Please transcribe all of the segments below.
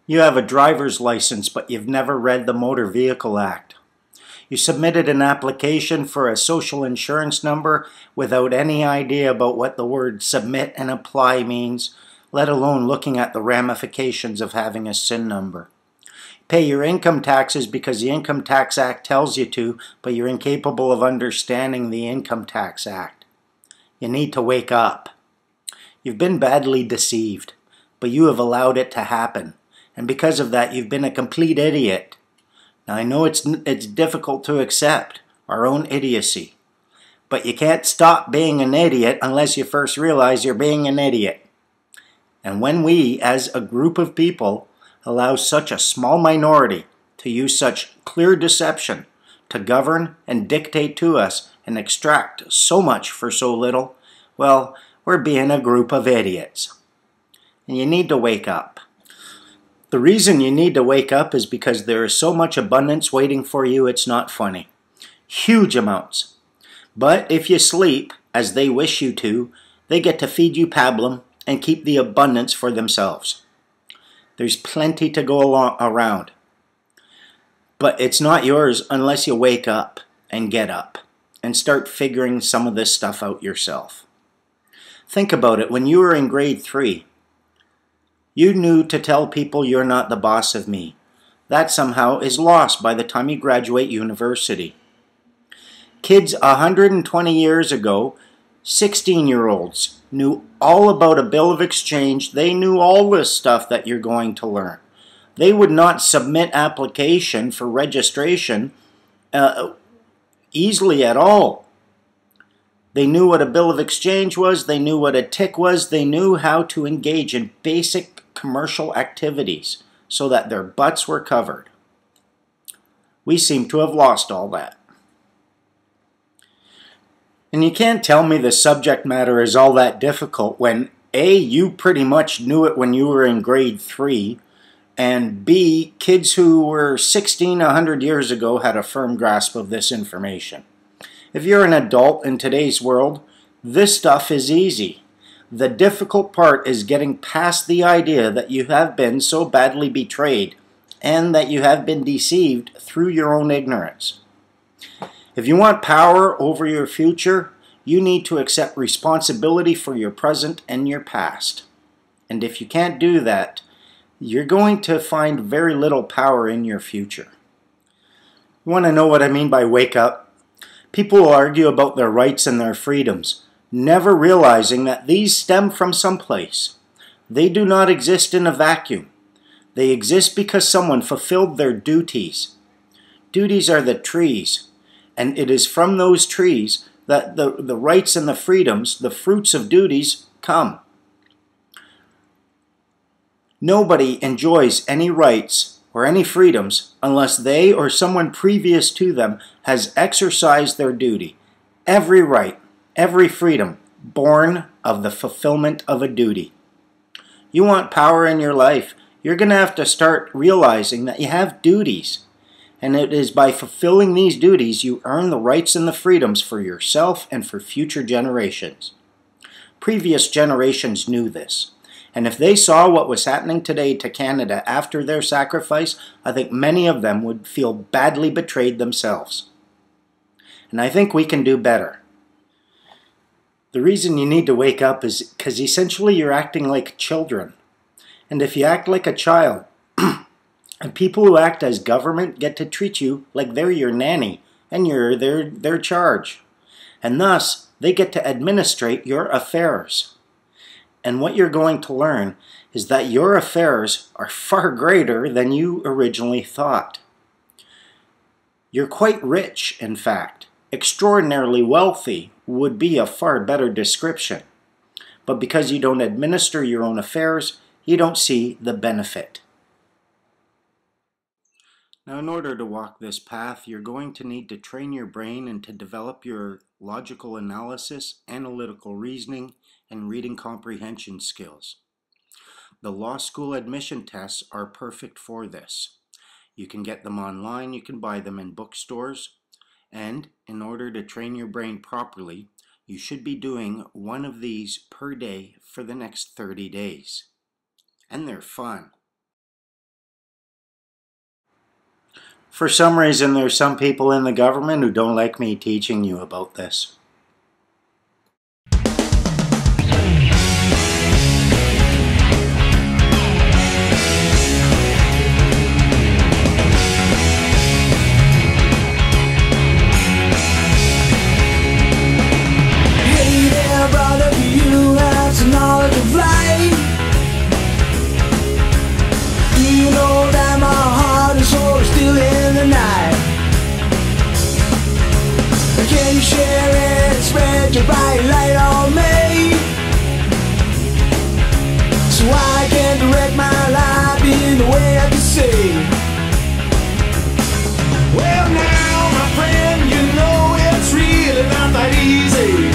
You have a driver's license, but you've never read the Motor Vehicle Act. You submitted an application for a social insurance number without any idea about what the word submit and apply means, let alone looking at the ramifications of having a SIN number. Pay your income taxes because the Income Tax Act tells you to, but you're incapable of understanding the Income Tax Act. You need to wake up. You've been badly deceived, but you have allowed it to happen. And because of that, you've been a complete idiot. Now, I know it's difficult to accept our own idiocy, but you can't stop being an idiot unless you first realize you're being an idiot. And when we, as a group of people, allow such a small minority to use such clear deception to govern and dictate to us and extract so much for so little, well, we're being a group of idiots. And you need to wake up. The reason you need to wake up is because there is so much abundance waiting for you, it's not funny. Huge amounts. But if you sleep, as they wish you to, they get to feed you pablum and keep the abundance for themselves. There's plenty to go around. But it's not yours unless you wake up and get up and start figuring some of this stuff out yourself. Think about it. When you were in grade 3, you knew to tell people you're not the boss of me. That somehow is lost by the time you graduate university. Kids 120 years ago, 16-year-olds, knew all about a bill of exchange. They knew all this stuff that you're going to learn. They would not submit application for registration easily at all. They knew what a bill of exchange was. They knew what a tick was. They knew how to engage in basic commercial activities so that their butts were covered. We seem to have lost all that. And you can't tell me the subject matter is all that difficult when A, you pretty much knew it when you were in grade 3, and B, kids who were 16, 100 years ago had a firm grasp of this information. If you're an adult in today's world, this stuff is easy. The difficult part is getting past the idea that you have been so badly betrayed and that you have been deceived through your own ignorance. If you want power over your future, you need to accept responsibility for your present and your past. And if you can't do that, you're going to find very little power in your future. You want to know what I mean by wake up? People will argue about their rights and their freedoms, never realizing that these stem from someplace. They do not exist in a vacuum. They exist because someone fulfilled their duties. Duties are the trees, and it is from those trees that the rights and the freedoms, the fruits of duties, come. Nobody enjoys any rights or any freedoms unless they or someone previous to them has exercised their duty. Every right, every freedom, born of the fulfillment of a duty. You want power in your life, you're going to have to start realizing that you have duties. And it is by fulfilling these duties you earn the rights and the freedoms for yourself and for future generations. Previous generations knew this. And if they saw what was happening today to Canada after their sacrifice, I think many of them would feel badly betrayed themselves. And I think we can do better. The reason you need to wake up is because essentially you're acting like children. And if you act like a child, and people who act as government get to treat you like they're your nanny and you're their charge. And thus, they get to administrate your affairs. And what you're going to learn is that your affairs are far greater than you originally thought. You're quite rich, in fact. Extraordinarily wealthy would be a far better description. But because you don't administer your own affairs, you don't see the benefit. Now, in order to walk this path, you're going to need to train your brain and to develop your logical analysis, analytical reasoning, and reading comprehension skills. The law school admission tests are perfect for this. You can get them online, you can buy them in bookstores, and in order to train your brain properly, you should be doing one of these per day for the next 30 days. And they're fun. For some reason, there's some people in the government who don't like me teaching you about this. Hey there, brother, do you have some knowledge of life? Do you know that my heart and soul is still in the night? Can you share it and spread your bright light on me, so I can direct my life in the way I can see? Well now, my friend, you know it's really not that easy.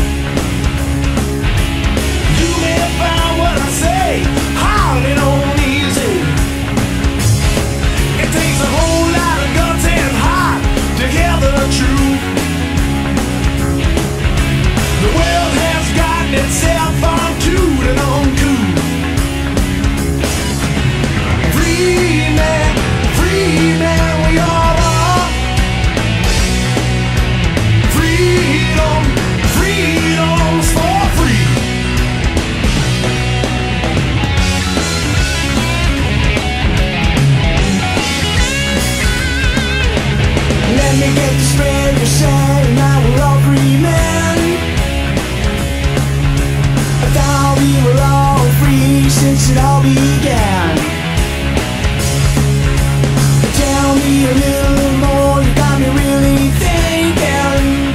You may find what I say hard and on easy. It takes a whole lot of guts and heart to hear the truth. The world has gotten itself unto and uncouth. Free man, we all are. Freedom's for free. Let me get this straight, you're saying that we're all free men. I thought we were all free since it all began. Tell me a little more, you got me really thinking.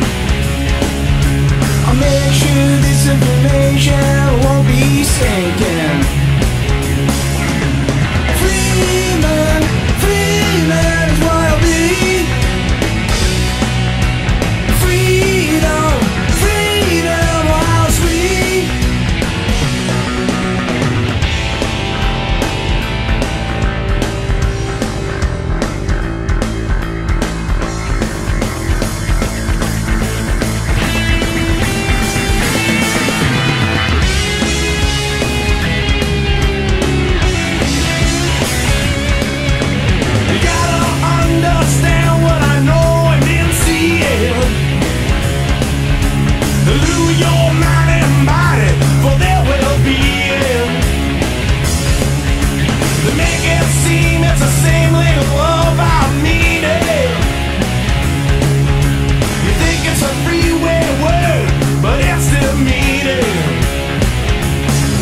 I'll make sure this information won't be sinking. Freeman is what I'll be. Freedom, while sweet. You gotta understand what I know and then see it. Lose your mind and body for their well-being. They make it seem it's the same little love I needed. You think it's a freeway word, but it's still needed.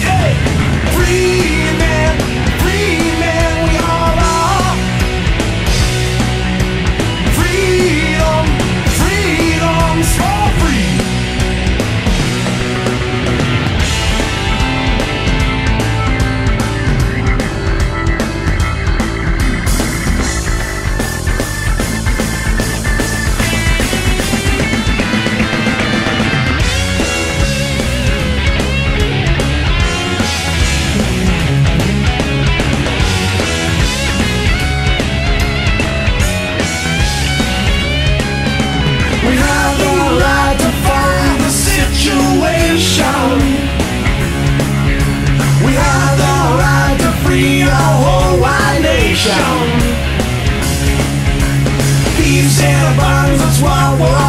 Yeah, free man, we all are. Freedom's for free. We have the right to fight the situation. We have the right to free our whole wide nation. Peace and abundance, that's what we're